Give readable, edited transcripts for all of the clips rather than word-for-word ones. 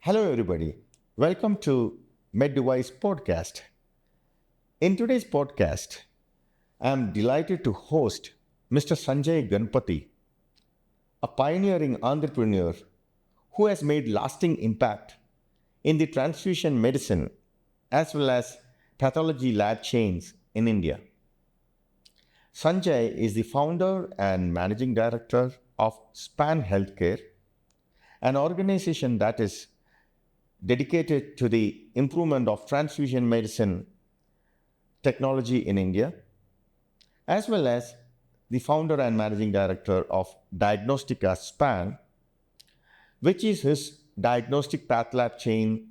Hello, everybody. Welcome to MedDwise podcast. In today's podcast, I am delighted to host Mr. Sanjay Ganapathy, a pioneering entrepreneur who has made lasting impact in the transfusion medicine as well as pathology lab chains in India. Sanjay is the founder and managing director of Span Healthcare, an organization that is dedicated to the improvement of transfusion medicine technology in India, as well as the founder and managing director of Diagnostica Span, which is his diagnostic path lab chain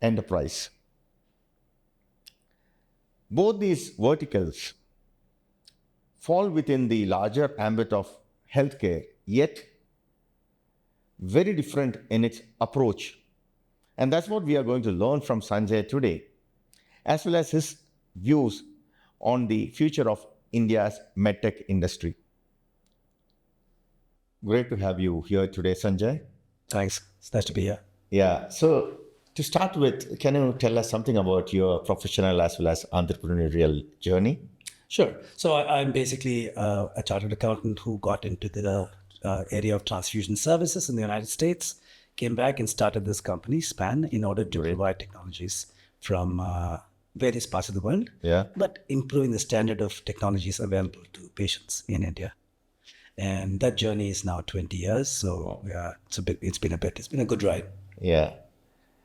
enterprise. Both these verticals fall within the larger ambit of healthcare, yet very different in its approach. And that's what we are going to learn from Sanjay today, as well as his views on the future of India's medtech industry. Great to have you here today, Sanjay. Thanks. It's nice to be here. Yeah, so to start with, can you tell us something about your professional as well as entrepreneurial journey? Sure. So I'm basically a chartered accountant who got into the area of transfusion services in the United States, came back and started this company, Span, in order to provide technologies from various parts of the world, but improving the standard of technologies available to patients in India. And that journey is now 20 years. So yeah, it's been a good ride. Yeah.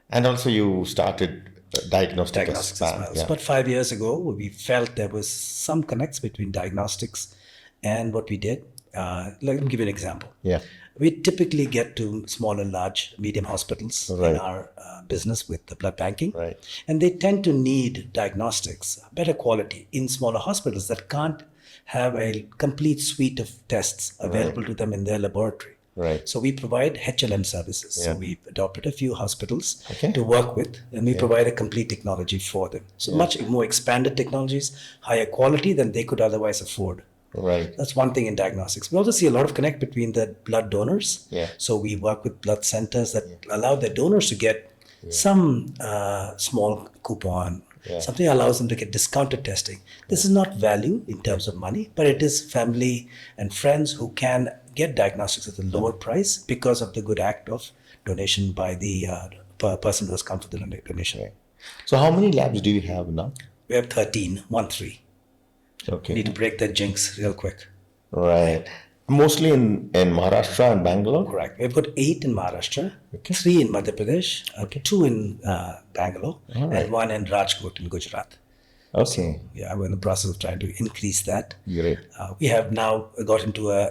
And also you started Diagnostics Span. as well. So about 5 years ago, we felt there was some connects between diagnostics and what we did. Let me give you an example. Yeah. We typically get to small and large, medium hospitals in our business with the blood banking. Right. And they tend to need diagnostics, better quality in smaller hospitals that can't have a complete suite of tests available to them in their laboratory. Right. So we provide HLM services. So we've adopted a few hospitals Okay. to work with, and we provide a complete technology for them. So much more expanded technologies, higher quality than they could otherwise afford. Right. That's one thing in diagnostics. We also see a lot of connect between the blood donors. Yeah. So we work with blood centers that allow their donors to get some small coupon, something that allows them to get discounted testing. This is not value in terms of money, but it is family and friends who can get diagnostics at a lower price because of the good act of donation by the person who has come for the donation. Right. So how many labs do you have now? We have 13. Okay. Need to break that jinx real quick. Right. Mostly in Maharashtra and Bangalore? Correct. We've got 8 in Maharashtra, 3 in Madhya Pradesh, 2 in Bangalore, and 1 in Rajkot in Gujarat. Okay. Yeah, we're in the process of trying to increase that. Great. We have now got into a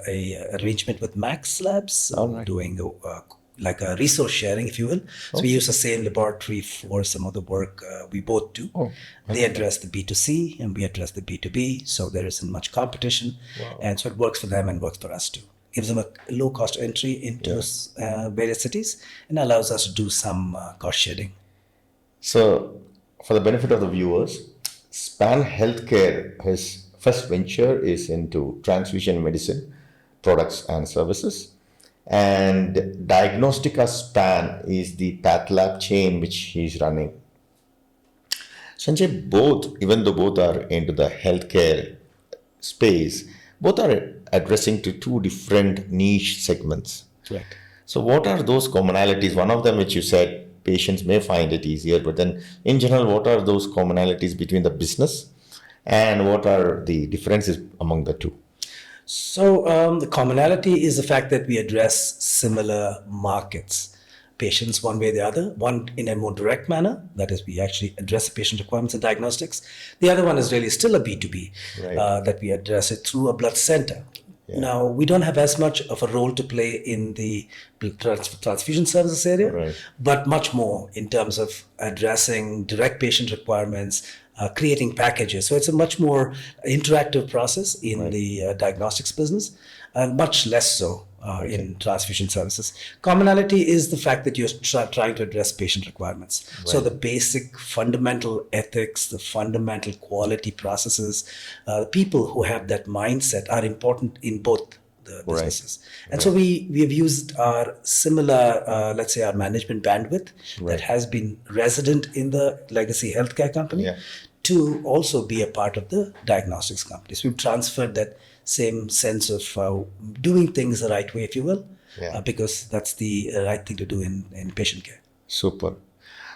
arrangement with Max Labs, doing like a resource sharing, if you will. So we use the same laboratory for some of the work we both do. They address the B2C and we address the B2B. So there isn't much competition. And so it works for them and works for us too. Gives them a low cost entry into various cities and allows us to do some cost sharing. So for the benefit of the viewers, Span Healthcare, his first venture is into transfusion medicine products and services. And Diagnostica Span is the path lab chain which he's running. Sanjay, even though both are into the healthcare space, both are addressing to two different niche segments. Correct. So what are those commonalities? One of them which you said patients may find it easier, but then in general, what are those commonalities between the business and what are the differences among the two? So the commonality is the fact that we address similar markets, patients one way or the other, one in a more direct manner, that is we actually address the patient requirements in diagnostics. The other one is really still a B2B, that we address it through a blood center. Now, we don't have as much of a role to play in the transfusion services area, but much more in terms of addressing direct patient requirements, creating packages. So it's a much more interactive process in the diagnostics business, and much less so in transfusion services. Commonality is the fact that you're trying to address patient requirements. So the basic fundamental ethics, the fundamental quality processes, people who have that mindset are important in both the businesses. And so we have used our similar, let's say, our management bandwidth that has been resident in the legacy healthcare company to also be a part of the diagnostics company. So we've transferred that same sense of doing things the right way, if you will, because that's the right thing to do in patient care. Super.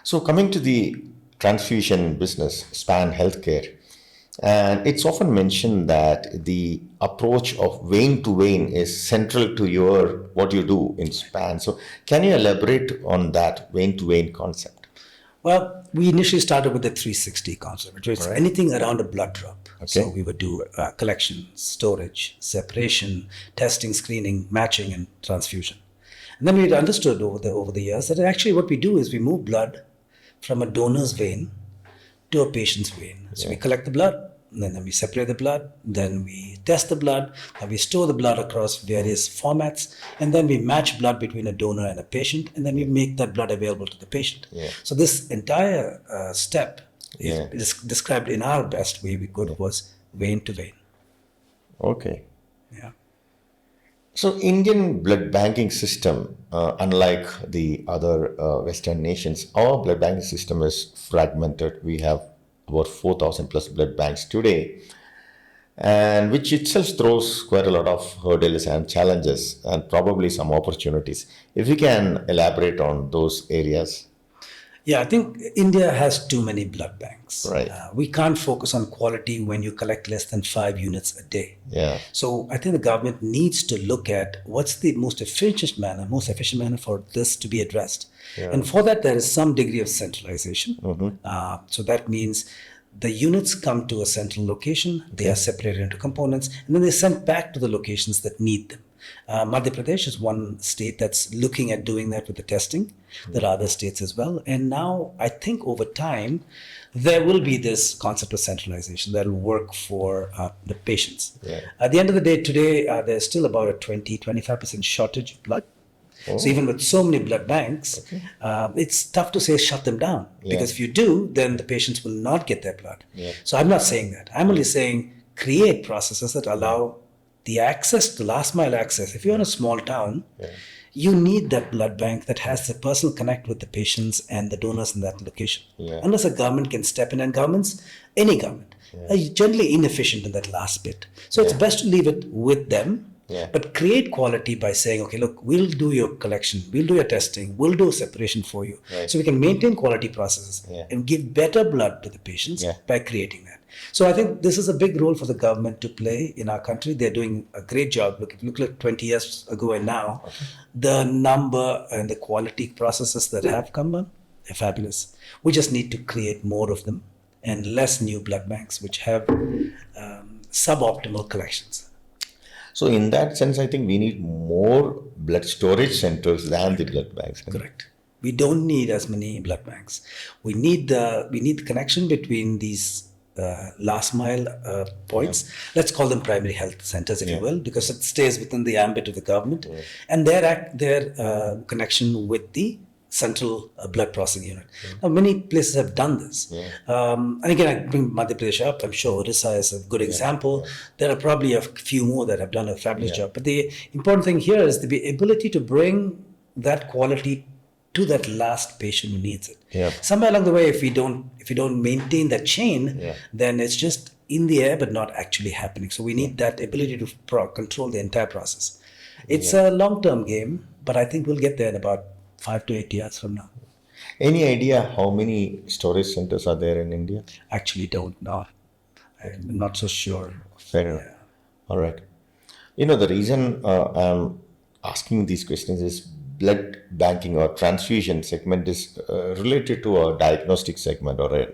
So coming to the transfusion business, Span Healthcare, and it's often mentioned that the approach of vein to vein is central to your what you do in Span. So can you elaborate on that vein to vein concept? Well, we initially started with the 360 concept, which was anything around a blood drop. So we would do collection, storage, separation, testing, screening, matching, and transfusion. And then we understood over the years that actually what we do is we move blood from a donor's vein to a patient's vein. So we collect the blood, and then we separate the blood, then we test the blood, and we store the blood across various formats, and then we match blood between a donor and a patient, and then we make that blood available to the patient. So this entire step is described in our best way we could was vein to vein. Okay. Yeah. So Indian blood banking system, unlike the other Western nations, our blood banking system is fragmented. We have about 4,000 plus blood banks today, and which itself throws quite a lot of hurdles and challenges and probably some opportunities. If you can elaborate on those areas. Yeah, I think India has too many blood banks. Right. We can't focus on quality when you collect less than 5 units a day. Yeah. So I think the government needs to look at what's the most efficient manner for this to be addressed. And for that, there is some degree of centralization. So that means the units come to a central location, they are separated into components, and then they're sent back to the locations that need them. Madhya Pradesh is one state that's looking at doing that with the testing. There are other states as well. And now I think over time, there will be this concept of centralization that will work for the patients. At the end of the day, today, there's still about a 20-25% shortage of blood. So even with so many blood banks, it's tough to say shut them down. Because if you do, then the patients will not get their blood. So I'm not saying that. I'm only saying create processes that allow the access, the last mile access. If you're in a small town, you need that blood bank that has the personal connect with the patients and the donors in that location. Unless a government can step in, and governments, any government, are generally inefficient in that last bit. So it's best to leave it with them. But create quality by saying, okay, look, we'll do your collection, we'll do your testing, we'll do separation for you. So we can maintain quality processes and give better blood to the patients by creating that. So I think this is a big role for the government to play in our country. They're doing a great job. Look, if you look at 20 years ago and now, the number and the quality processes that have come on, they're fabulous. We just need to create more of them and less new blood banks, which have suboptimal collections. So in that sense, I think we need more blood storage centers than the blood banks. Correct. We don't need as many blood banks. We need the connection between these last mile points. Let's call them primary health centers, if you will, because it stays within the ambit of the government, and their connection with the central blood processing unit. Now, many places have done this. And again, I bring Madhya Pradesh up. I'm sure Orissa is a good example. There are probably a few more that have done a fabulous job. But the important thing here is the ability to bring that quality to that last patient who needs it. Somewhere along the way, if you don't maintain that chain, then it's just in the air but not actually happening. So we need that ability to control the entire process. It's a long-term game, but I think we'll get there in about 5 to 8 years from now. Any idea how many storage centers are there in India? Actually don't know. I'm not so sure. Fair enough. All right. The reason I'm asking these questions is blood banking or transfusion segment is related to a diagnostic segment or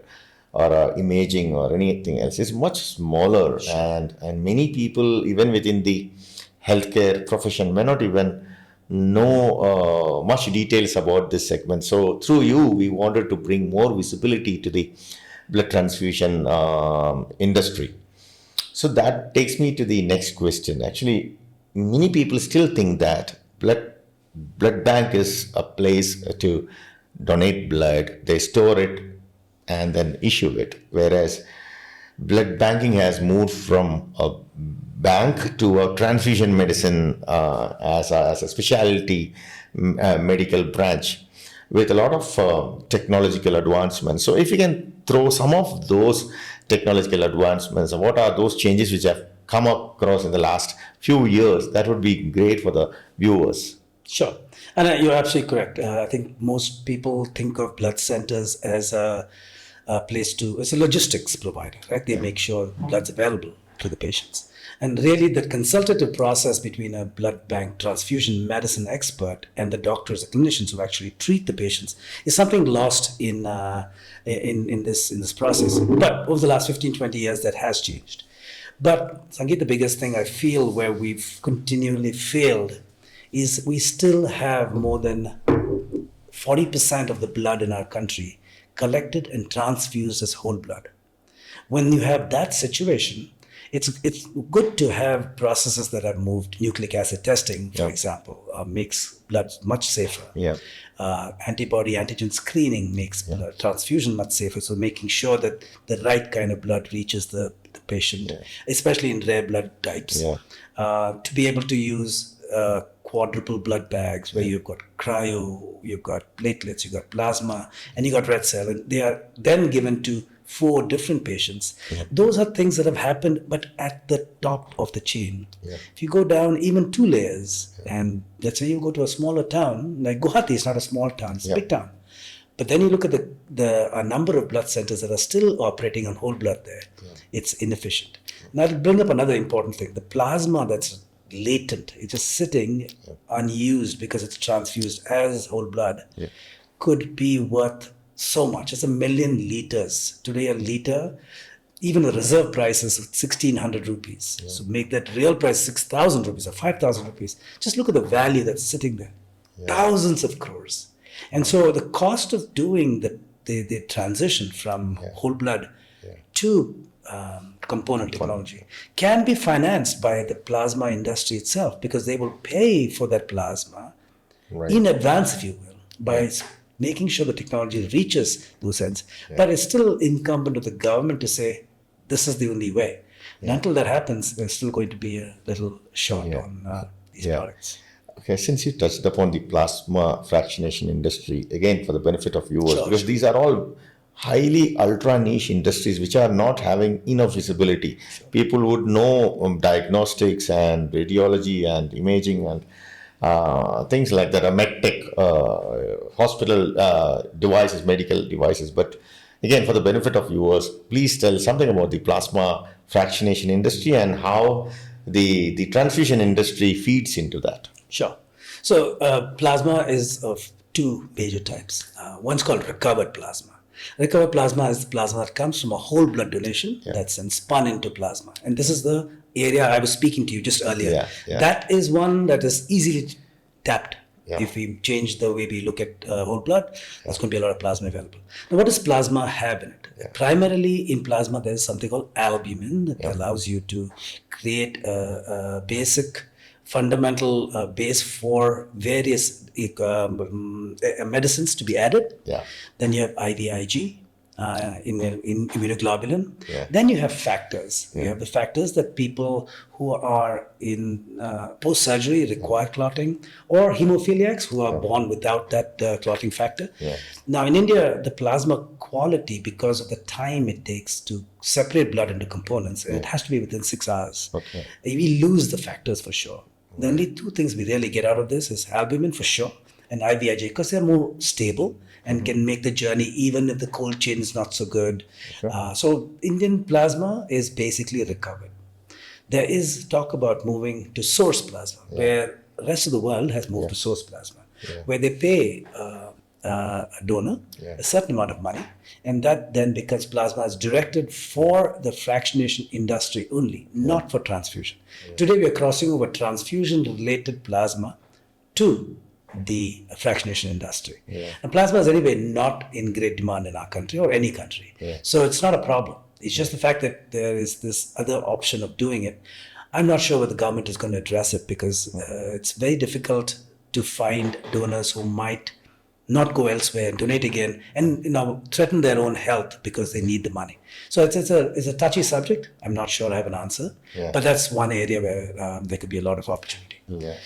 a imaging or anything else. It's much smaller, and many people, even within the healthcare profession, may not even know much details about this segment. So through you, we wanted to bring more visibility to the blood transfusion industry. So that takes me to the next question. Actually, many people still think that blood bank is a place to donate blood, they store it and then issue it. Whereas blood banking has moved from a bank to a transfusion medicine as a specialty medical branch with a lot of technological advancements. So if you can throw some of those technological advancements, what are those changes which have come across in the last few years, that would be great for the viewers. Sure. And you're absolutely correct. I think most people think of blood centers as a place as a logistics provider, right? They make sure blood's available to the patients. And really, the consultative process between a blood bank transfusion medicine expert and the doctors, the clinicians who actually treat the patients, is something lost in this process. But over the last 15, 20 years, that has changed. But Sangeet, the biggest thing I feel where we've continually failed is we still have more than 40% of the blood in our country collected and transfused as whole blood. When you have that situation, it's good to have processes that have moved. Nucleic acid testing, for example, makes blood much safer. Yeah. Antibody antigen screening makes blood transfusion much safer. So making sure that the right kind of blood reaches the patient, especially in rare blood types. To be able to use quadruple blood bags where you've got cryo, you've got platelets, you've got plasma, and you've got red cell, and they are then given to 4 different patients. Those are things that have happened, but at the top of the chain. If you go down even 2 layers, and let's say you go to a smaller town, like Guwahati is not a small town, it's a big town. But then you look at the number of blood centers that are still operating on whole blood there. It's inefficient. Now, to bring up another important thing, the plasma that's latent, it's just sitting unused because it's transfused as whole blood, could be worth so much. It's 1 million liters. Today, a liter, even the reserve price is 1,600 rupees. So make that real price 6,000 rupees or 5,000 rupees. Just look at the value that's sitting there. Thousands of crores. And so the cost of doing the transition from whole blood to component technology can be financed by the plasma industry itself, because they will pay for that plasma in advance, if you will, by making sure the technology reaches those ends. But it's still incumbent on the government to say, this is the only way. And until that happens, there's still going to be a little short on these products. Okay, since you touched upon the plasma fractionation industry, again, for the benefit of viewers, because these are all highly ultra niche industries which are not having enough visibility. People would know diagnostics and radiology and imaging and things like that, medtech, hospital devices, medical devices. But again, for the benefit of viewers, please tell something about the plasma fractionation industry and how the transfusion industry feeds into that. Sure. So plasma is of 2 major types. One's called recovered plasma. Recovered plasma is the plasma that comes from a whole blood donation that's then spun into plasma. And this is the area I was speaking to you just earlier. That is one that is easily tapped. If we change the way we look at whole blood, there's going to be a lot of plasma available. Now, what does plasma have in it? Primarily in plasma, there's something called albumin that allows you to create a basic fundamental base for various medicines to be added. Then you have IVIG, in immunoglobulin. Then you have factors. You have the factors that people who are in post-surgery require clotting, or hemophiliacs who are born without that clotting factor. Now in India, the plasma quality, because of the time it takes to separate blood into components, it has to be within 6 hours. We lose the factors for sure. The only 2 things we really get out of this is albumin for sure and IVIG, because they're more stable and can make the journey even if the cold chain is not so good. So Indian plasma is basically recovered. There is talk about moving to source plasma, where the rest of the world has moved to source plasma, where they pay a donor a certain amount of money, and that then becomes plasma is directed for the fractionation industry only, not for transfusion. Today we are crossing over transfusion-related plasma to the fractionation industry. And plasma is anyway not in great demand in our country or any country. So it's not a problem. It's just the fact that there is this other option of doing it. I'm not sure whether the government is going to address it, because it's very difficult to find donors who might not go elsewhere and donate again and threaten their own health because they need the money. So it's a touchy subject. I'm not sure I have an answer, but that's one area where there could be a lot of opportunity.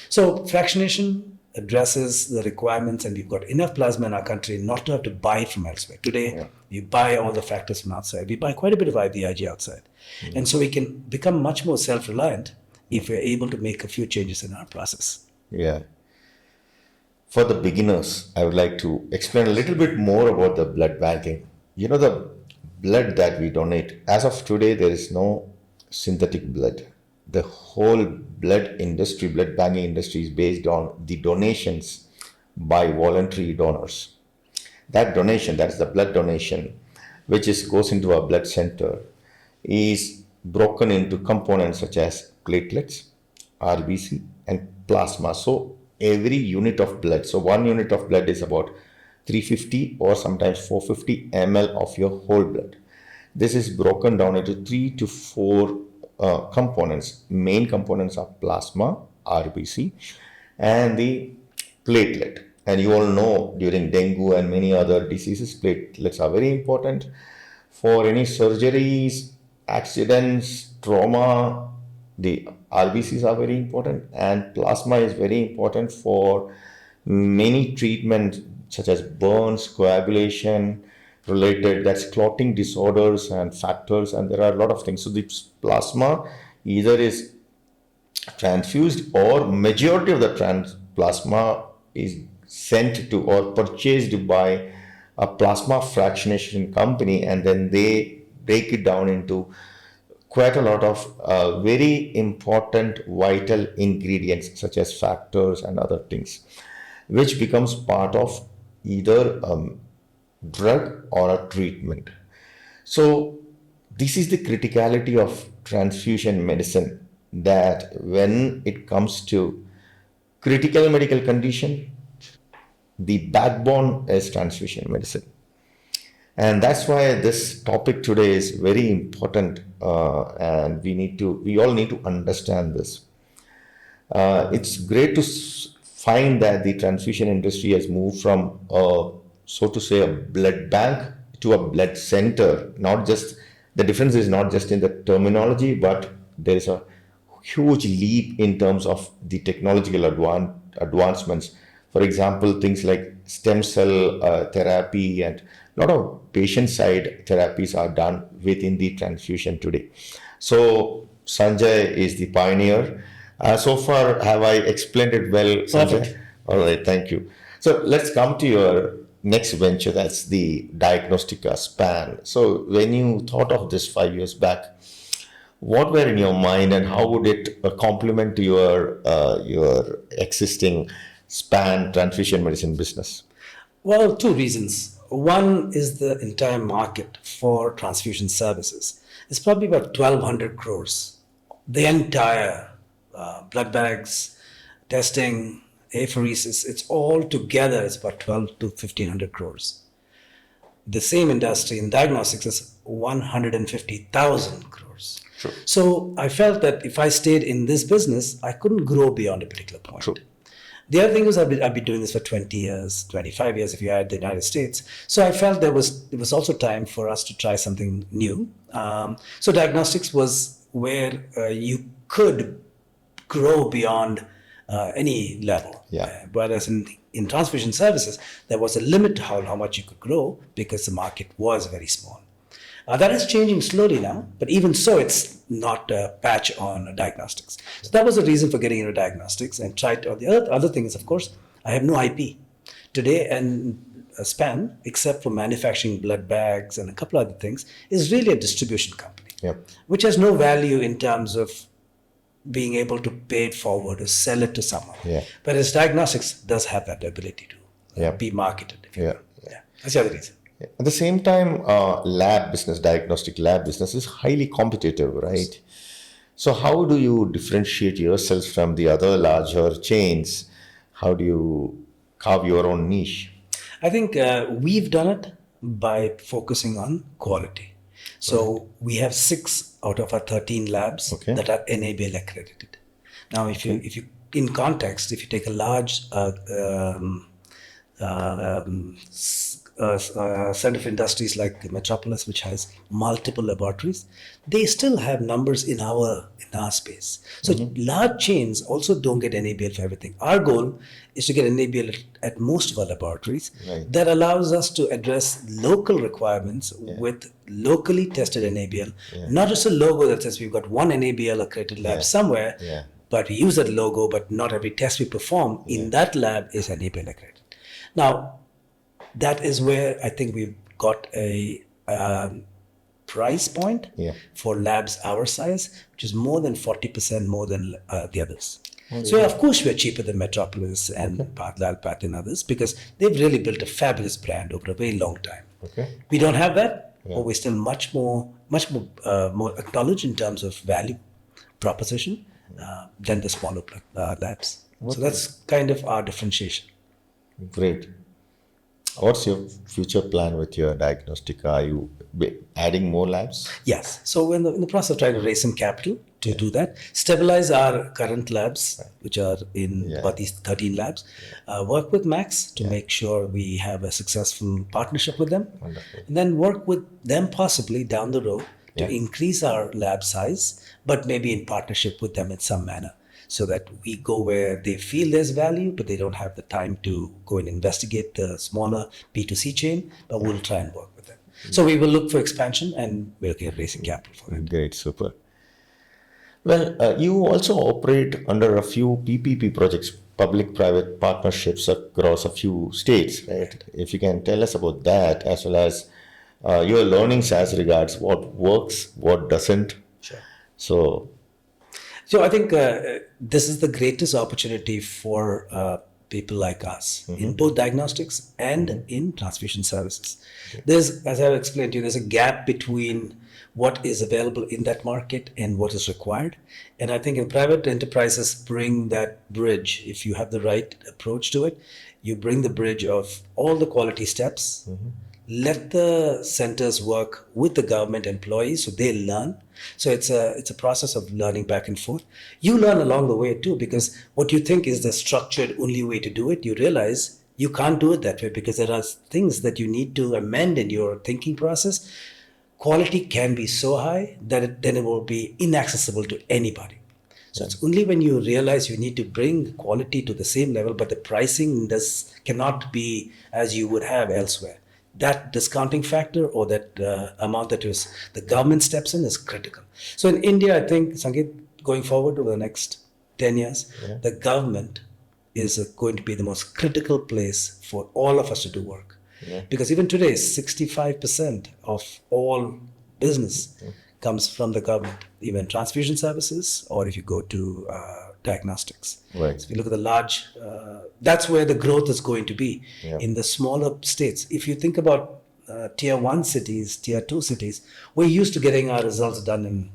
So fractionation addresses the requirements, and we've got enough plasma in our country not to have to buy it from elsewhere. Today, you buy all the factors from outside. We buy quite a bit of IVIG outside. And so we can become much more self-reliant if we're able to make a few changes in our process. Yeah. For the beginners, I would like to explain a little bit more about the blood banking. The blood that we donate, as of today, there is no synthetic blood. The whole blood banking industry is based on the donations by voluntary donors. That donation, that's the blood donation, which goes into a blood center, is broken into components such as platelets, RBC, and plasma. So every unit of blood, so 1 unit of blood is about 350 or sometimes 450 ml of your whole blood. This is broken down into 3 to 4 components. Main components are plasma, RBC, and the platelet. And you all know during dengue and many other diseases, platelets are very important for any surgeries, accidents, trauma. The RBCs are very important, and plasma is very important for many treatments such as burns, coagulation related, that's clotting disorders and factors, and there are a lot of things. So the plasma either is transfused, or majority of the plasma is sent to or purchased by a plasma fractionation company, and then they break it down into quite a lot of very important vital ingredients such as factors and other things, which becomes part of either drug or a treatment. So this is the criticality of transfusion medicine, that when it comes to critical medical condition, the backbone is transfusion medicine. And that's why this topic today is very important, and we all need to understand this. It's great to find that the transfusion industry has moved from, so to say, a blood bank to a blood center. Not just, the difference is not just in the terminology, but there is a huge leap in terms of the technological advancements. For example, things like stem cell therapy and a lot of patient side therapies are done within the transfusion today. So Sanjay is the pioneer. So far, have I explained it well, Sanjay? Perfect. All right, thank you. So let's come to your next venture, that's the Diagnostica span. So when you thought of this 5 years back, what were in your mind, and how would it complement to your existing span transfusion medicine business? Well, two reasons. One is the entire market for transfusion services. It's probably about 1,200 crores. The entire blood bags, testing, apheresis, it's all together, it's about 12 to 1,500 crores. The same industry in diagnostics is 150,000 crores. True. So I felt that if I stayed in this business, I couldn't grow beyond a particular point. True. The other thing was I've been doing this for 20 years, 25 years if you add the United States. So I felt it was also time for us to try something new. So diagnostics was where you could grow beyond any level. Yeah. Whereas in transfusion services, there was a limit to how much you could grow because the market was very small. That is changing slowly now, but even so, it's not a patch on diagnostics. So that was the reason for getting into diagnostics and tried. The other thing is, of course, I have no IP today, and a span, except for manufacturing blood bags and a couple other things, is really a distribution company, which has no value in terms of being able to pay it forward or sell it to someone. Whereas diagnostics does have that ability to be marketed. That's the other reason. At the same time, diagnostic lab business is highly competitive, right? So how do you differentiate yourselves from the other larger chains? How do you carve your own niche? I think we've done it by focusing on quality. So we have 6 out of our 13 labs that are NABL accredited. Now, if you in context, if you take a large Center of industries like Metropolis, which has multiple laboratories, they still have numbers in our space. So large chains also don't get NABL for everything. Our goal is to get NABL at most of our laboratories. Right. That allows us to address local requirements with locally tested NABL, not just a logo that says we've got one NABL accredited lab somewhere, Yeah. but we use that logo, but not every test we perform in that lab is NABL accredited. Now, that is where I think we've got a price point for labs our size, which is more than 40% more than the others. So, of course, we're cheaper than Metropolis and Path and others because they've really built a fabulous brand over a very long time. Okay. We don't have that, but we're still much more acknowledged in terms of value proposition than the smaller labs. So that's kind of our differentiation. Great. What's your future plan with your Diagnostica? Are you adding more labs? Yes. So we're in the process of trying to raise some capital to do that, stabilize our current labs, which are in about these 13 labs, work with Max to make sure we have a successful partnership with them, and then work with them possibly down the road to increase our lab size, but maybe in partnership with them in some manner, so that we go where they feel there's value, but they don't have the time to go and investigate the smaller B2C chain, but we'll try and work with them. So we will look for expansion and we're looking at raising capital for it. Great, super. Well, you also operate under a few PPP projects, public-private partnerships across a few states, right? If you can tell us about that, as well as your learnings as regards what works, what doesn't. Sure. So I think this is the greatest opportunity for people like us in both diagnostics and in transfusion services. There's, as I've explained to you, there's a gap between what is available in that market and what is required. And I think in private enterprises bring that bridge. If you have the right approach to it, you bring the bridge of all the quality steps. Let the centers work with the government employees so they learn. So it's a process of learning back and forth. You learn along the way too, because what you think is the structured only way to do it, you realize you can't do it that way because there are things that you need to amend in your thinking process. Quality can be so high that then it will be inaccessible to anybody. So it's only when you realize you need to bring quality to the same level, but the pricing cannot be as you would have elsewhere. That discounting factor or that amount that the government steps in is critical. So in India, I think, Sangeet, going forward over the next 10 years, the government is going to be the most critical place for all of us to do work. Because even today, 65% of all business comes from the government, even transfusion services, or if you go to diagnostics. Right. So if you look at the large, that's where the growth is going to be. In the smaller states. If you think about tier 1 cities, tier 2 cities, we're used to getting our results done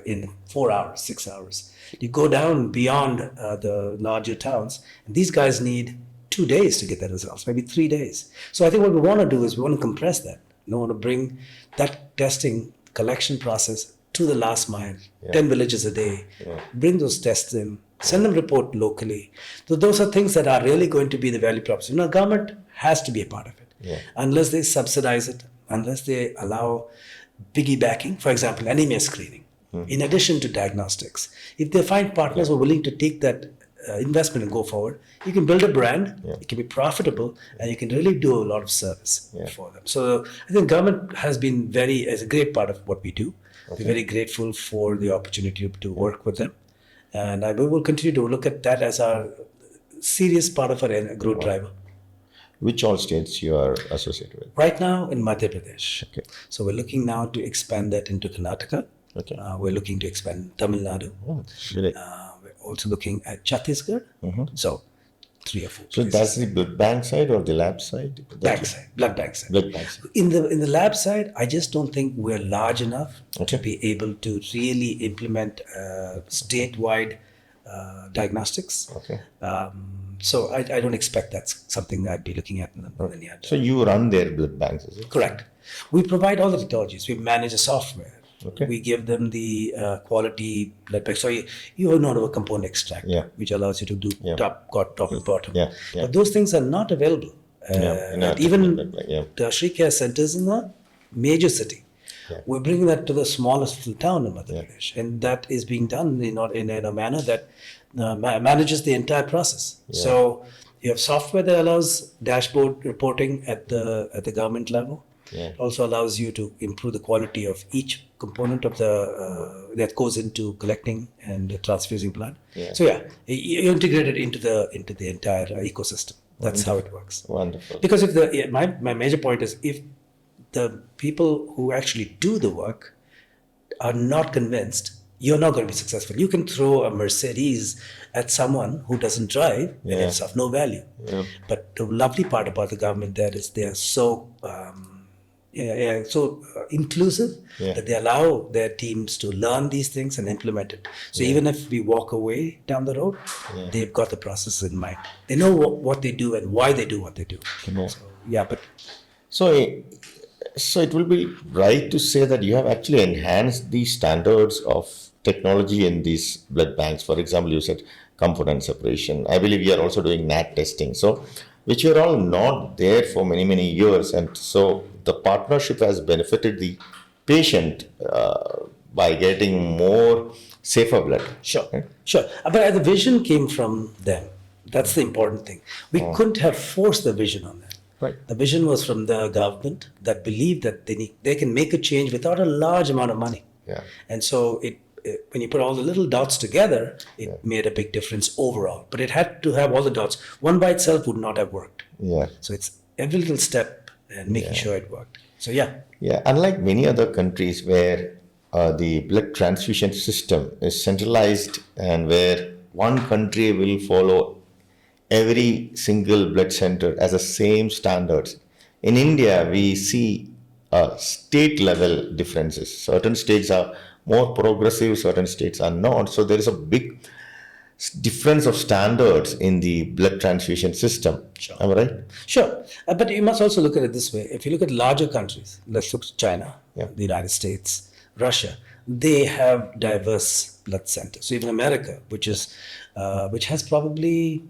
in 4 hours, 6 hours. You go down beyond the larger towns, and these guys need 2 days to get their results, maybe 3 days. So I think what we want to do is we want to compress that. We want to bring that testing collection process to the last mile, 10 villages a day, bring those tests in, send them report locally. So those are things that are really going to be the value proposition. Now, government has to be a part of it. Unless they subsidize it, unless they allow piggybacking, for example, anemia screening, in addition to diagnostics. If they find partners who are willing to take that investment and go forward, you can build a brand, it can be profitable, and you can really do a lot of service for them. So I think government has been as a great part of what we do. We're very grateful for the opportunity to work with them. And we will continue to look at that as our serious part of our growth driver. which all states you are associated with? Right now in Madhya Pradesh. Okay. So we're looking now to expand that into Karnataka. Okay. We're looking to expand Tamil Nadu. Oh, really? We're also looking at Chhattisgarh. So 3 or 4 So places. that's the blood bank side or the lab side? Blood bank side. Blood bank side. In the lab side, I just don't think we're large enough to be able to really implement statewide diagnostics. Okay. So I don't expect that's something that I'd be looking at in the near term. So you run their blood banks, is it? Correct. We provide all the technologies. We manage the software. Okay. We give them the quality blood pack. So you know of a component extract, Yeah. which allows you to do Yeah. top and bottom. Yeah, yeah. But those things are not available. in a And even technical way, yeah. tertiary care centers in a major city. Yeah. We're bringing that to the smallest little town in Madhya Pradesh, and that is being done in a manner that manages the entire process. So you have software that allows dashboard reporting at the government level. Yeah. It also allows you to improve the quality of each component of the that goes into collecting and transfusing blood. Yeah. So you integrate it into the entire ecosystem. That's how it works. Wonderful. Because if my major point is, if the people who actually do the work are not convinced, you're not going to be successful. You can throw a Mercedes at someone who doesn't drive, and it's of no value. Yeah. But the lovely part about the government there is they are so inclusive that they allow their teams to learn these things and implement it. So even if we walk away down the road, they've got the process in mind. They know what they do and why they do what they do. So it will be right to say that you have actually enhanced the standards of technology in these blood banks. For example, you said component separation. I believe you are also doing NAT testing. So, which were all not there for many, many years. And so the partnership has benefited the patient by getting more safer blood. Sure. But the vision came from them. That's the important thing. We couldn't have forced the vision on them. Right. The vision was from the government that believed that they can make a change without a large amount of money. Yeah. And so when you put all the little dots together, it made a big difference overall. But it had to have all the dots. One by itself would not have worked. Yeah. So it's every little step and making sure it worked. So Yeah, unlike many other countries where the blood transfusion system is centralized and where one country will follow every single blood center as the same standards. In India, we see state level differences. Certain states are more progressive, certain states are not. So there is a big difference of standards in the blood transfusion system. Sure. Am I right? Sure. But you must also look at it this way. If you look at larger countries, let's look at China, the United States, Russia, they have diverse blood centers. So even America, which has probably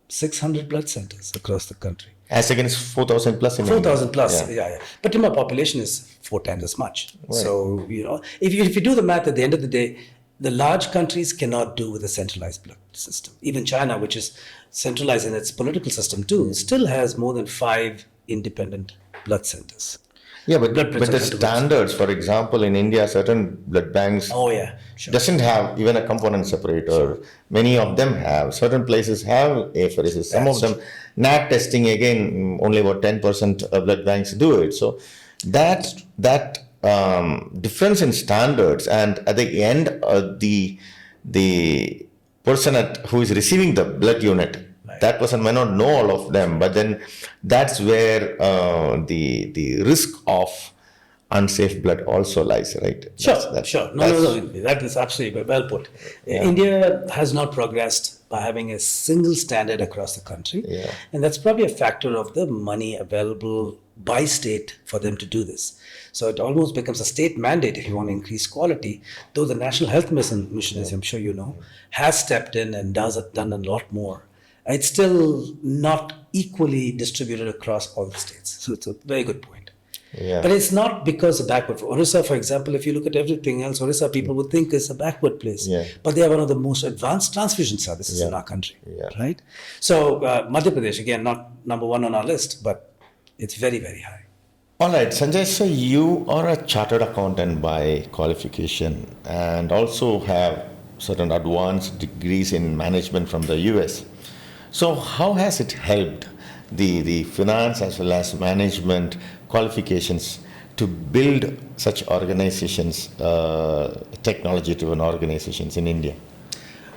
600 blood centers across the country. As against 4,000 plus in 4,000 India. plus, yeah. But my population is 4 times as much. Right. So, if you do the math at the end of the day, the large countries cannot do with a centralized blood system. Even China, which is centralized in its political system too, still has more than 5 independent blood centers. Yeah, but the standards, for example, in India, certain blood banks doesn't have even a component separator. Sure. Many of them have. Certain places have apheresis. Some of them, NAT testing, again, only about 10% of blood banks do it. So that difference in standards, and at the end, the person who is receiving the blood unit, that person may not know all of them, but then that's where the risk of unsafe blood also lies, right? Sure. No. That is absolutely well put. Yeah. India has not progressed by having a single standard across the country. Yeah. And that's probably a factor of the money available by state for them to do this. So it almost becomes a state mandate if you want to increase quality, though the National Health Mission, as I'm sure you know, has stepped in and done a lot more. It's still not equally distributed across all the states. So it's a very good point. Yeah. But it's not because of backward. Orissa, for example, if you look at everything else, Orissa people would think it's a backward place. Yeah. But they are one of the most advanced transfusion services in our country. Yeah. Right? So Madhya Pradesh, again, not number one on our list, but it's very, very high. All right, Sanjay, so you are a chartered accountant by qualification and also have certain advanced degrees in management from the US. So how has it helped the finance as well as management qualifications to build such organizations, technology-driven organizations in India?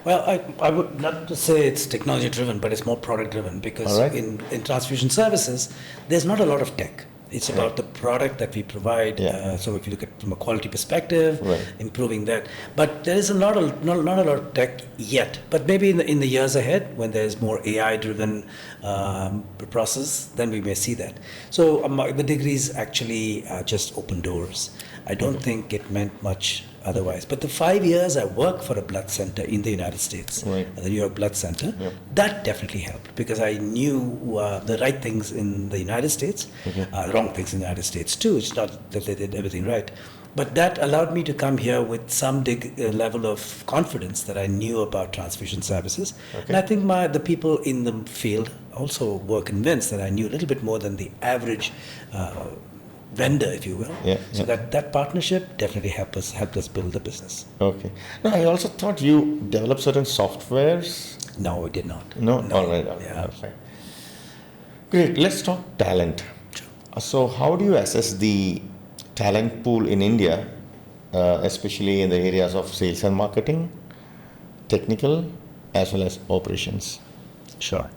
Well, I would not to say it's technology-driven, but it's more product-driven because in transfusion services, there's not a lot of tech. It's about the product that we provide. Yeah. So if you look at from a quality perspective, Right. improving that. But there is not a lot of tech yet. But maybe in the years ahead, when there's more AI-driven process, then we may see that. So the degrees actually just open doors. I don't think it meant much otherwise. But the 5 years I worked for a blood center in the United States, Right. the New York Blood Center, Yep. that definitely helped because I knew the right things in the United States, wrong things in the United States too. It's not that they did everything right. But that allowed me to come here with some level of confidence that I knew about transfusion services. And I think the people in the field also were convinced that I knew a little bit more than the average vendor, if you will. Yeah, So yeah. that partnership definitely helped us build the business. Okay. No, I also thought you developed certain softwares. No, we did not. No? All right. Yeah. Fine. Great. Let's talk talent. So, how do you assess the talent pool in India, especially in the areas of sales and marketing, technical, as well as operations? Sure.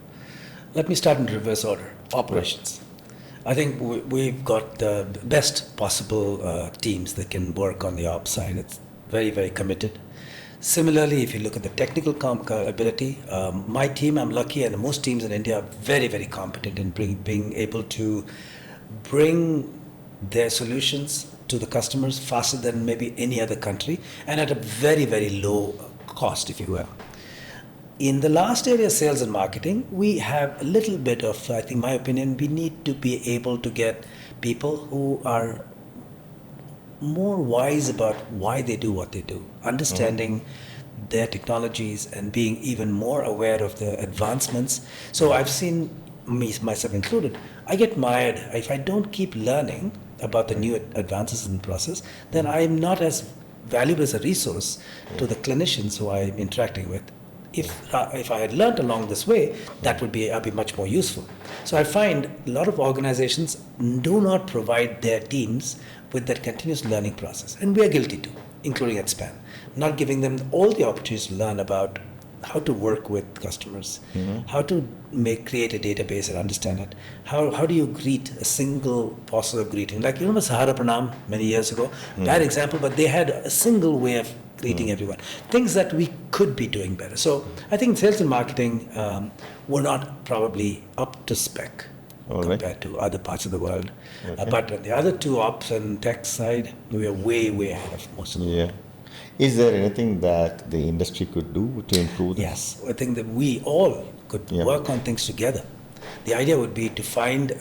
Let me start in reverse order. Operations. I think we've got the best possible teams that can work on the ops side. It's very, very committed. Similarly, if you look at the technical ability, my team, I'm lucky, and most teams in India are very, very competent in being able to bring their solutions to the customers faster than maybe any other country and at a very, very low cost, if you will. In the last area, sales and marketing, we have a little bit of, I think, my opinion, we need to be able to get people who are more wise about why they do what they do, understanding their technologies and being even more aware of the advancements. So I've seen, myself included, I get mired if I don't keep learning about the new advances in the process, then I'm not as valuable as a resource to the clinicians who I'm interacting with. If I had learned along this way, I'd be much more useful. So I find a lot of organizations do not provide their teams with that continuous learning process, and we are guilty too, including at SPAN, not giving them all the opportunities to learn about how to work with customers, how to create a database and understand it. How do you greet a single positive greeting? Like, you remember Sahara Pranam many years ago? Bad example, but they had a single way of greeting everyone. Things that we could be doing better. So I think sales and marketing were not probably up to spec compared to other parts of the world. But on the other two, ops and tech side, we are way, way ahead of most of them. Yeah. Is there anything that the industry could do to improve this? Yes, I think that we all could work on things together. The idea would be to find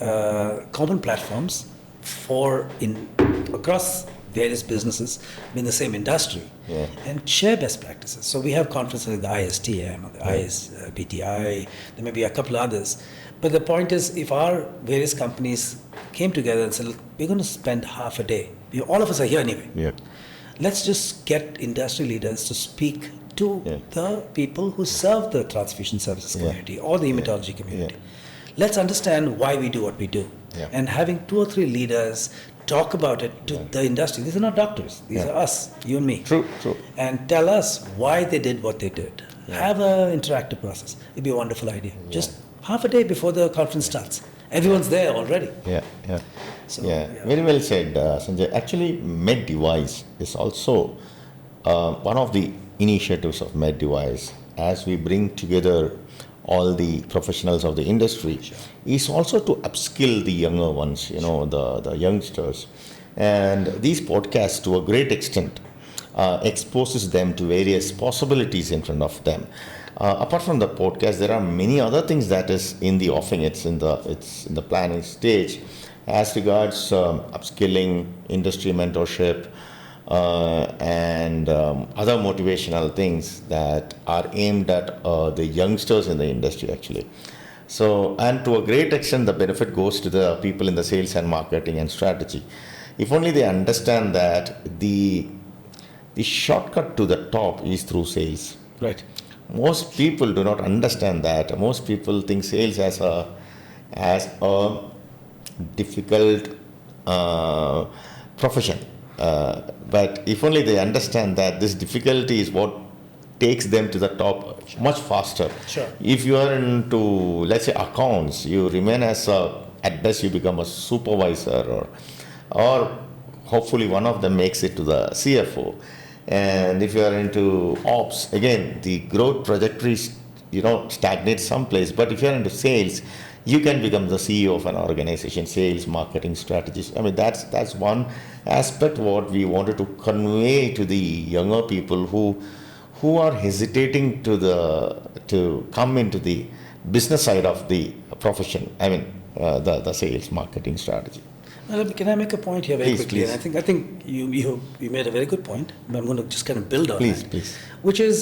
common platforms across various businesses in the same industry and share best practices. So we have conferences like the ISTM, or the ISPTI, there may be a couple others. But the point is, if our various companies came together and said, look, we're going to spend half a day, all of us are here anyway. Yeah. Let's just get industry leaders to speak to the people who serve the transfusion services community or the hematology community. Let's understand why we do what we do. And having 2 or 3 leaders talk about it to the industry. These are not doctors. These are us, you and me. True. And tell us why they did what they did. Have an interactive process. It'd be a wonderful idea. Just half a day before the conference starts. Everyone's there already. So, very well said, Sanjay. Actually, MedDwise is also one of the initiatives of MedDwise, as we bring together all the professionals of the industry, is also to upskill the younger ones, the youngsters. And these podcasts, to a great extent, exposes them to various possibilities in front of them. Apart from the podcast, there are many other things that is in the offing. It's in the planning stage, as regards upskilling, industry mentorship, and other motivational things that are aimed at the youngsters in the industry, actually. So, and to a great extent, the benefit goes to the people in the sales and marketing and strategy. If only they understand that the shortcut to the top is through sales. Right. Most people do not understand that. Most people think sales as a difficult profession. But if only they understand that this difficulty is what takes them to the top much faster. Sure. If you are into, let's say, accounts, you remain as at best you become a supervisor, or hopefully one of them makes it to the CFO. And if you are into ops, again, the growth trajectory, stagnates someplace. But if you are into sales, you can become the CEO of an organization, sales, marketing, strategies. I mean, that's one aspect what we wanted to convey to the younger people who are hesitating to come into the business side of the profession. I mean, the sales, marketing, strategy. Well, can I make a point here very Please, quickly? please. And I think you made a very good point, but I'm going to just kind of build on Please, it. please. Which is,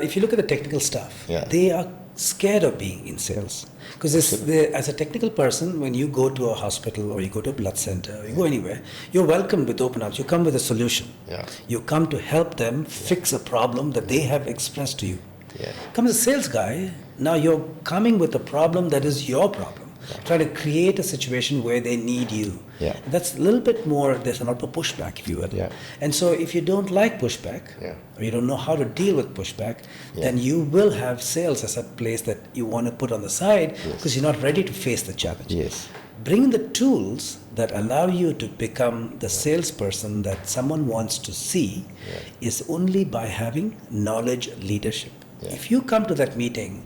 if you look at the technical stuff, Yeah. they are scared of being in sales. Because as a technical person, when you go to a hospital or you go to a blood center or you go anywhere, you're welcomed with open arms. You come with a solution. Yeah. You come to help them fix a problem that they have expressed to you. Yeah. Come as a sales guy, now you're coming with a problem that is your problem. Try to create a situation where they need you. Yeah. That's a little bit more, there's a lot of pushback, if you will. Yeah. And so if you don't like pushback, Yeah. or you don't know how to deal with pushback, then you will have sales as a place that you want to put on the side because you're not ready to face the challenge. Yes. Bring the tools that allow you to become the salesperson that someone wants to see is only by having knowledge leadership. Yeah. If you come to that meeting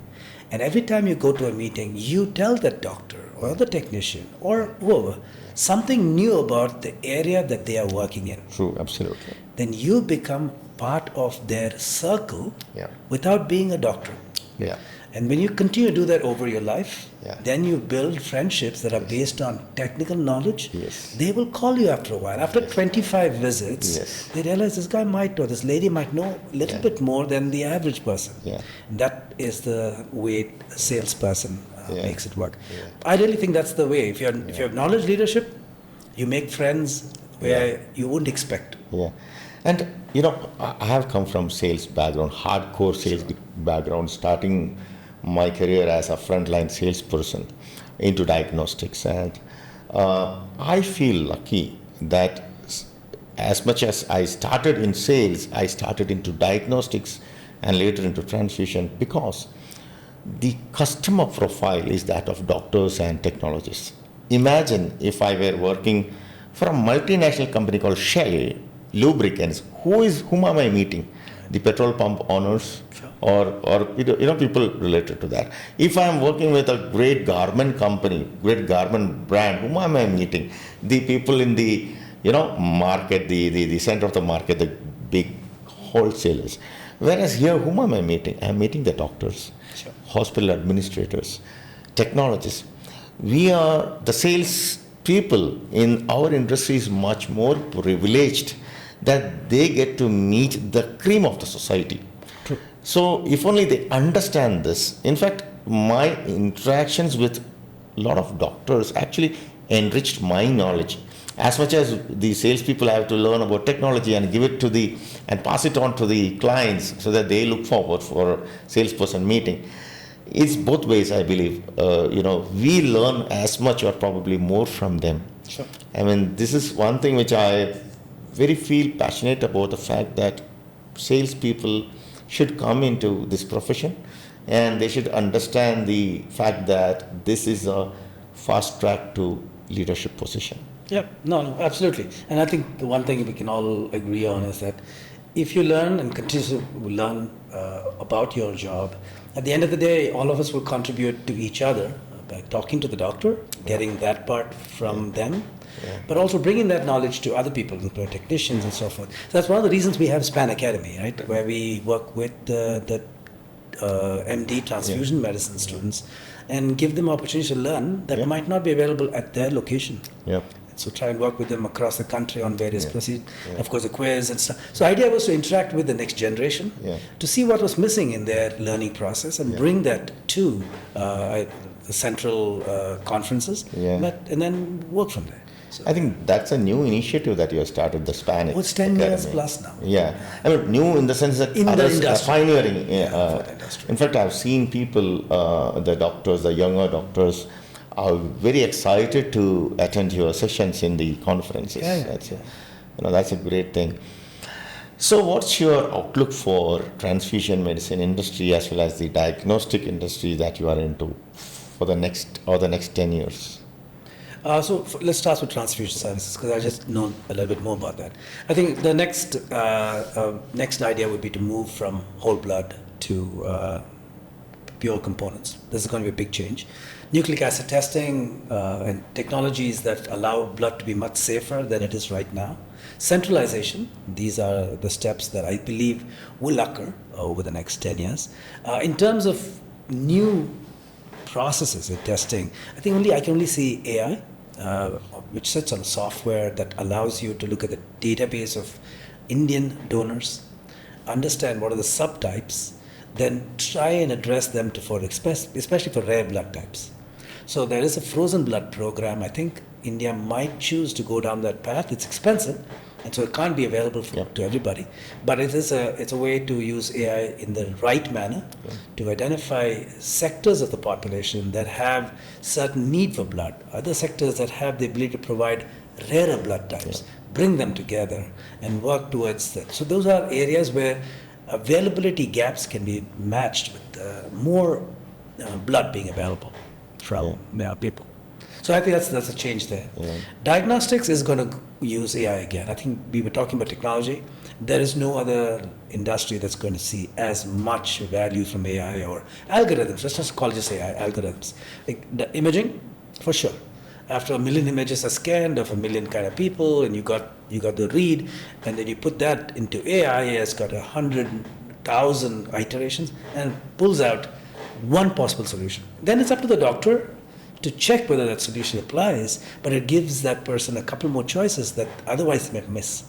and every time you go to a meeting, you tell the doctor or the technician or whoever something new about the area that they are working in, True, absolutely. then you become part of their circle Yeah. without being a doctor. Yeah. And when you continue to do that over your life, Yeah. then you build friendships that are based on technical knowledge. Yes. They will call you after a while. After 25 visits, Yes. they realize this guy might or this lady might know a little bit more than the average person. Yeah. That is the way a salesperson Yeah. makes it work. Yeah. I really think that's the way. If you have knowledge leadership, you make friends where you wouldn't expect. Yeah. And, I have come from sales background, hardcore sales background, starting my career as a frontline salesperson into diagnostics. And I feel lucky that as much as I started in sales, I started into diagnostics and later into transfusion because the customer profile is that of doctors and technologists. Imagine if I were working for a multinational company called Shell Lubricants. Whom am I meeting? The petrol pump owners or people related to that. If I am working with a great garment company, great garment brand, whom am I meeting? The people in the market, the center of the market, the big wholesalers. Whereas here, whom am I meeting? I am meeting the doctors, hospital administrators, technologists. We are the sales people in our industry is much more privileged that they get to meet the cream of the society. True. So if only they understand this. In fact, my interactions with a lot of doctors actually enriched my knowledge. As much as the salespeople have to learn about technology and give it and pass it on to the clients so that they look forward for a salesperson meeting. It's both ways, I believe. We learn as much or probably more from them. Sure. I mean, this is one thing which I very feel passionate about, the fact that salespeople should come into this profession and they should understand the fact that this is a fast track to leadership position. Yeah, no, absolutely. And I think the one thing we can all agree on is that if you learn and continue to learn about your job, at the end of the day, all of us will contribute to each other by talking to the doctor, getting that part from them, but also bringing that knowledge to other people, including technicians and so forth. So that's one of the reasons we have Span Academy, right? Where we work with the MD transfusion medicine students and give them opportunities to learn that might not be available at their location. Yeah. So try and work with them across the country on various procedures. Of course, the quiz and stuff. So the idea was to interact with the next generation to see what was missing in their learning process and bring that to the central conferences and then work from there. So, I think that's a new initiative that you have started, the Span Academy. it's 10 years plus now. Yeah. I mean, new in the sense that In the others industry. are pioneering. for the industry. In fact, I've seen people, the doctors, the younger doctors, are very excited to attend your sessions in the conferences. That's a great thing. So what's your outlook for transfusion medicine industry as well as the diagnostic industry that you are into for the next 10 years? Let's start with transfusion services because I just know a little bit more about that. I think the next idea would be to move from whole blood to pure components. This is going to be a big change. Nucleic acid testing and technologies that allow blood to be much safer than it is right now. Centralization, these are the steps that I believe will occur over the next 10 years. In terms of new processes in testing, I can only see AI, which sits on software that allows you to look at the database of Indian donors, understand what are the subtypes, then try and address them especially for rare blood types. So there is a frozen blood program. I think India might choose to go down that path. It's expensive, and so it can't be available to everybody. But it's a way to use AI in the right manner to identify sectors of the population that have certain need for blood, other sectors that have the ability to provide rarer blood types, bring them together and work towards that. So those are areas where availability gaps can be matched with more blood being available from people. So I think that's a change there. Diagnostics is going to use AI again. I think we were talking about technology. There is no other industry that's going to see as much value from AI or algorithms. Let's just call this AI algorithms. Like the imaging, for sure. After 1 million images are scanned of 1 million kind of people, and you got the read, and then you put that into AI, it has got 100,000 iterations and pulls out one possible solution. Then it's up to the doctor to check whether that solution applies, but it gives that person a couple more choices that otherwise they might miss.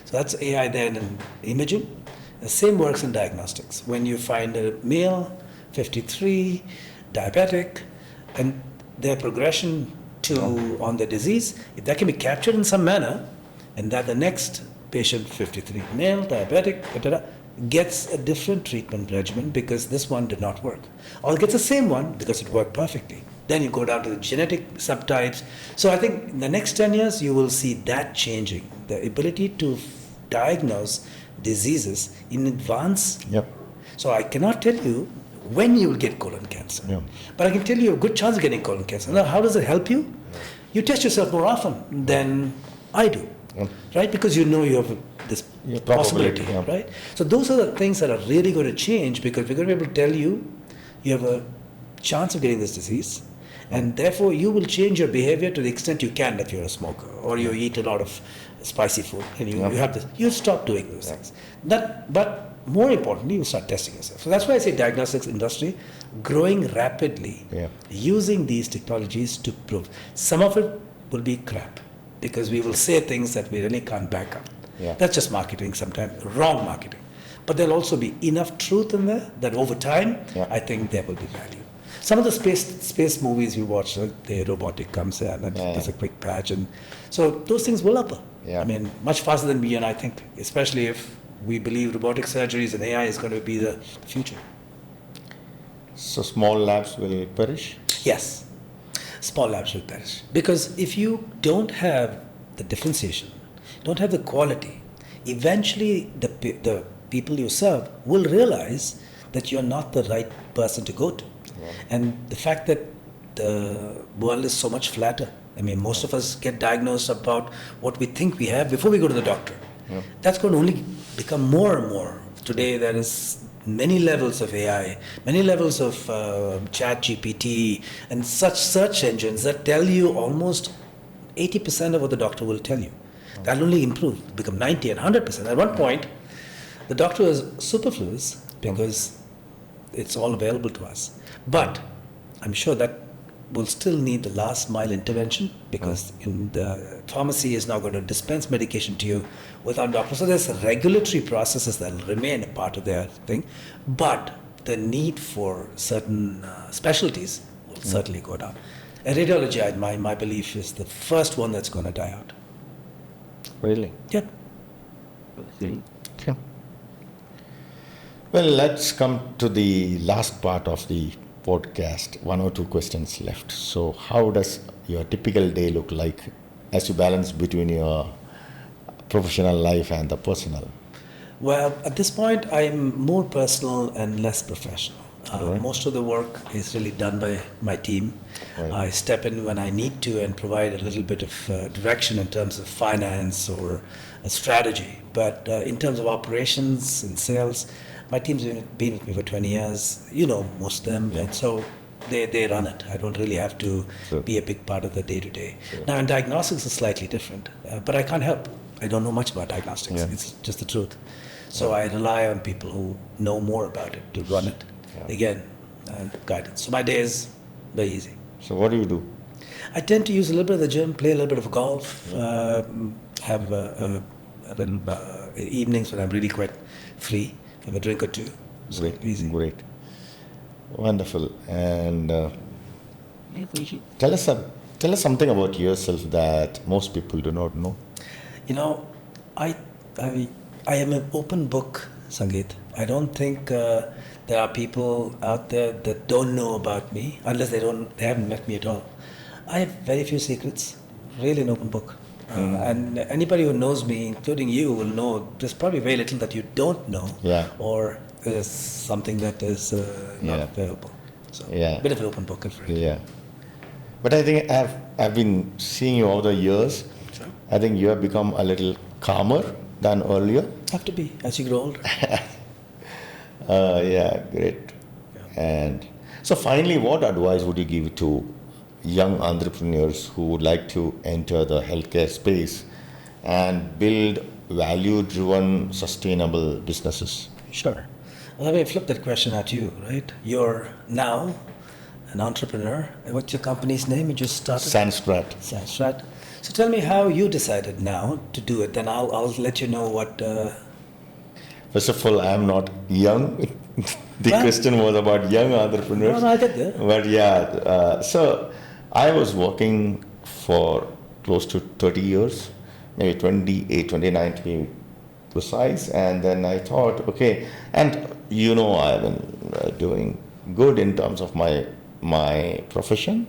So that's AI then in imaging. The same works in diagnostics. When you find a male, 53, diabetic, and their progression on the disease, if that can be captured in some manner, and that the next patient, 53, male, diabetic, gets a different treatment regimen because this one did not work, or gets the same one because it worked perfectly. Then you go down to the genetic subtypes. So I think in the next 10 years, you will see that changing. The ability to diagnose diseases in advance. So I cannot tell you when you will get colon cancer, but I can tell you a good chance of getting colon cancer. Now, how does it help you? You test yourself more often than I do, right? Because you know you have this possibility, right? So those are the things that are really going to change because we're going to be able to tell you you have a chance of getting this disease, and therefore you will change your behavior to the extent you can if you're a smoker or you eat a lot of spicy food and you have this. You stop doing those things. But more importantly, you start testing yourself. So that's why I say diagnostics industry growing rapidly, using these technologies to prove. Some of it will be crap because we will say things that we really can't back up. That's just marketing sometimes, wrong marketing. But there'll also be enough truth in there that over time, I think there will be value. Some of the space movies we watch, the robotic comes in and there's a quick patch. And so those things will happen. I mean, much faster than we and I think, especially if we believe robotic surgeries and AI is going to be the future. So small labs will perish? Yes, small labs will perish. Because if you don't have the differentiation, don't have the quality, eventually the people you serve will realize that you're not the right person to go to. And the fact that the world is so much flatter. I mean, most of us get diagnosed about what we think we have before we go to the doctor. That's going to only become more and more. Today there is many levels of AI, many levels of chat GPT and such search engines that tell you almost 80% of what the doctor will tell you. That'll only improve, become 90 and 100%. At one point, the doctor is superfluous because it's all available to us. But I'm sure that will still need the last mile intervention because the pharmacy is now going to dispense medication to you without doctor. So there's regulatory processes that will remain a part of their thing. But the need for certain specialties will certainly go down. And radiology, my belief, is the first one that's going to die out. Really? Yep. Okay. Well, let's come to the last part of the podcast. 1 or 2 questions left. So how does your typical day look like as you balance between your professional life and the personal? Well, at this point, I'm more personal and less professional. Most of the work is really done by my team. Right. I step in when I need to and provide a little bit of direction in terms of finance or a strategy. But in terms of operations and sales, my team's been with me for 20 years. You know most of them, and so they run it. I don't really have to be a big part of the day-to-day. Now, in diagnostics, it's slightly different, but I can't help. I don't know much about diagnostics. Yeah. It's just the truth. So I rely on people who know more about it to run it. Again, guidance. So my day is very easy. So what do you do? I tend to use a little bit of the gym, play a little bit of golf, have evenings when I'm really quite free, have a drink or two. So Great, easy. great, wonderful. And tell us something about yourself that most people do not know. You know, I am an open book, Sangeet. I don't think there are people out there that don't know about me unless they haven't met me at all. I have very few secrets, really an open book. And anybody who knows me, including you, will know there's probably very little that you don't know, or there's something that is not available. So a bit of an open book, I'm afraid. Yeah. But I think I've been seeing you over the years. Sure. I think you have become a little calmer than earlier. Have to be as you grow older. Yeah, great. And so finally, what advice would you give to young entrepreneurs who would like to enter the healthcare space and build value-driven, sustainable businesses? Sure. Well, let me flip that question at you, right? You're now an entrepreneur. What's your company's name? You just started? Sanskrit. So tell me how you decided now to do it. Then I'll let you know what. First of all, I am not young. The question was about young entrepreneurs. No, I get there. But yeah, so I was working for close to 30 years, maybe 28, 29 to be precise. And then I thought, okay, and you know, I've been doing good in terms of my profession.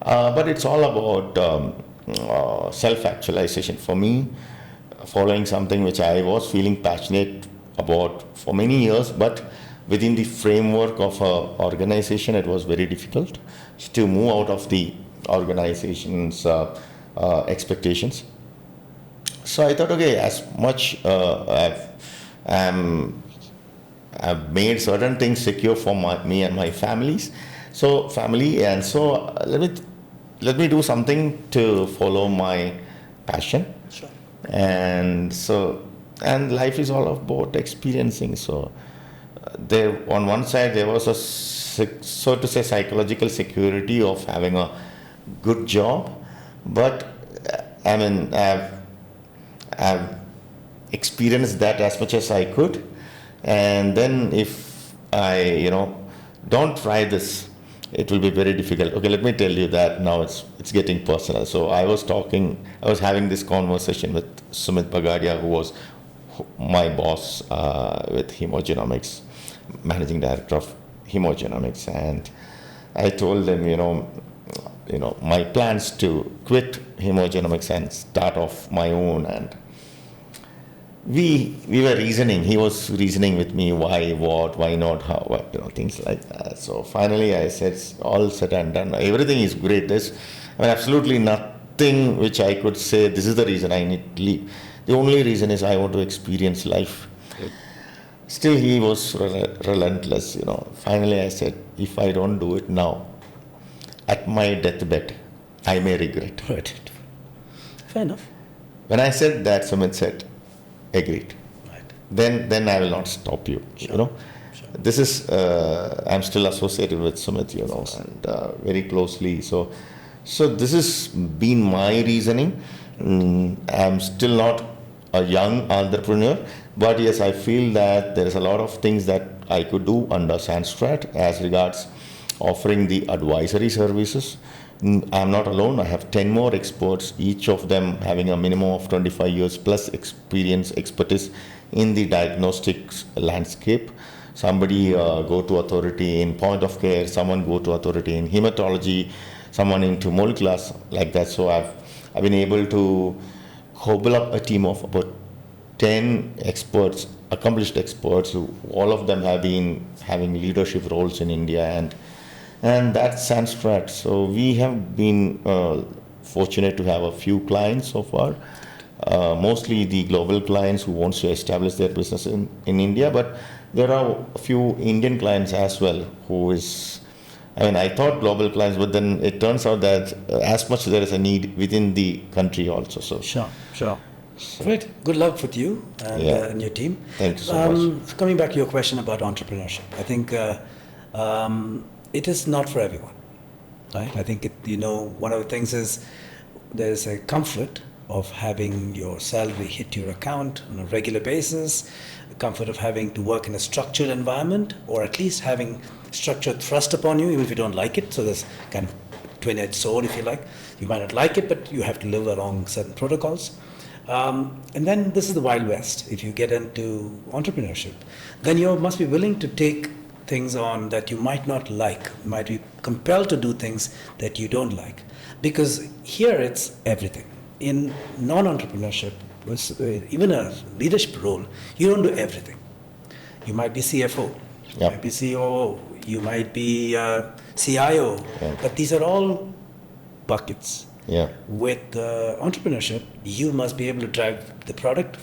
But it's all about self-actualization for me, following something which I was feeling passionate about for many years, but within the framework of an organization, it was very difficult to move out of the organization's expectations. So I thought, okay, as much I've made certain things secure for me and my families. So let me do something to follow my passion. Sure. And life is all about experiencing. So there, on one side, there was a so to say psychological security of having a good job, but I mean I've experienced that as much as I could, and then if I don't try this, it will be very difficult. Okay, let me tell you that now it's getting personal. So I was having this conversation with Sumit Bagadia, who was my boss with Hemogenomics, managing director of Hemogenomics, and I told them, my plans to quit Hemogenomics and start off my own. And we were reasoning. He was reasoning with me, why, what, why not, how, what, things like that. So finally, I said, all said and done. Everything is great. There's absolutely nothing which I could say, this is the reason I need to leave. The only reason is I want to experience life. Still, he was relentless, Finally, I said, if I don't do it now, at my deathbed, I may regret it. Fair enough. When I said that, Sumit said, agreed. Right. Then I will not stop you, Sure. This is, I'm still associated with Sumit, and very closely. So this has been my reasoning. I'm still not a young entrepreneur, but yes, I feel that there is a lot of things that I could do under Sanskrit as regards offering the advisory services. I'm not alone. I have 10 more experts, each of them having a minimum of 25 years plus expertise in the diagnostics landscape. Somebody go to authority in point of care, someone go to authority in hematology, someone into molecular, like that. So I've been able to cobble up a team of about 10 experts, accomplished experts, who all of them have been having leadership roles in India, and that's Sanskrit. So we have been fortunate to have a few clients so far, mostly the global clients who wants to establish their business in India, but there are a few Indian clients as well who is, I mean, I thought global clients, but then it turns out that as much there is a need within the country also. So Sure. Great. Good luck with you and your team. Thank you so much. Coming back to your question about entrepreneurship, I think it is not for everyone, right? I think one of the things is there's a comfort of having your salary hit your account on a regular basis, the comfort of having to work in a structured environment, or at least having structure thrust upon you, even if you don't like it. So there's kind of twin-edged sword, if you like. You might not like it, but you have to live along certain protocols. And then this is the Wild West. If you get into entrepreneurship, then you must be willing to take things on that you might not like, might be compelled to do things that you don't like. Because here it's everything. In non-entrepreneurship, even a leadership role, you don't do everything. You might be CFO, you might be COO, you might be CIO, but these are all buckets. With entrepreneurship, you must be able to drive the product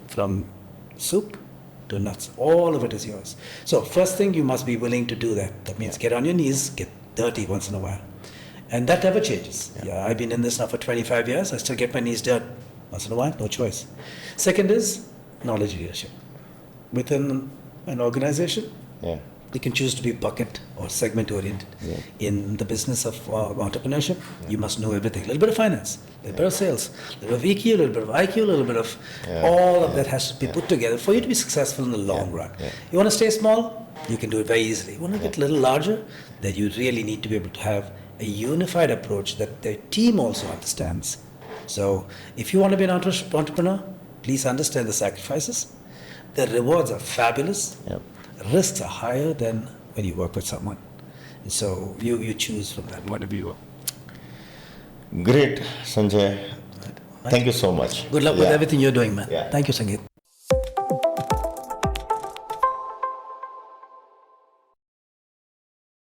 from soup to nuts. All of it is yours. So first thing, you must be willing to do that. That means get on your knees, get dirty once in a while. And that never changes. I've been in this now for 25 years. I still get my knees dirty once in a while, no choice. Second is knowledge leadership. Within an organization, you can choose to be bucket or segment oriented. In the business of entrepreneurship, you must know everything. A little bit of finance, a little bit of sales, a little bit of EQ, a little bit of IQ, a little bit of all of that has to be put together for you to be successful in the long run. You want to stay small? You can do it very easily. You want to get a little larger? Then you really need to be able to have a unified approach that the team also understands. So if you want to be an entrepreneur, please understand the sacrifices. The rewards are fabulous. Risks are higher than when you work with someone. And so you choose from that point of view. Great, Sanjay. Thank you so much. Good luck with everything you're doing, man. Yeah. Thank you, Sangeet.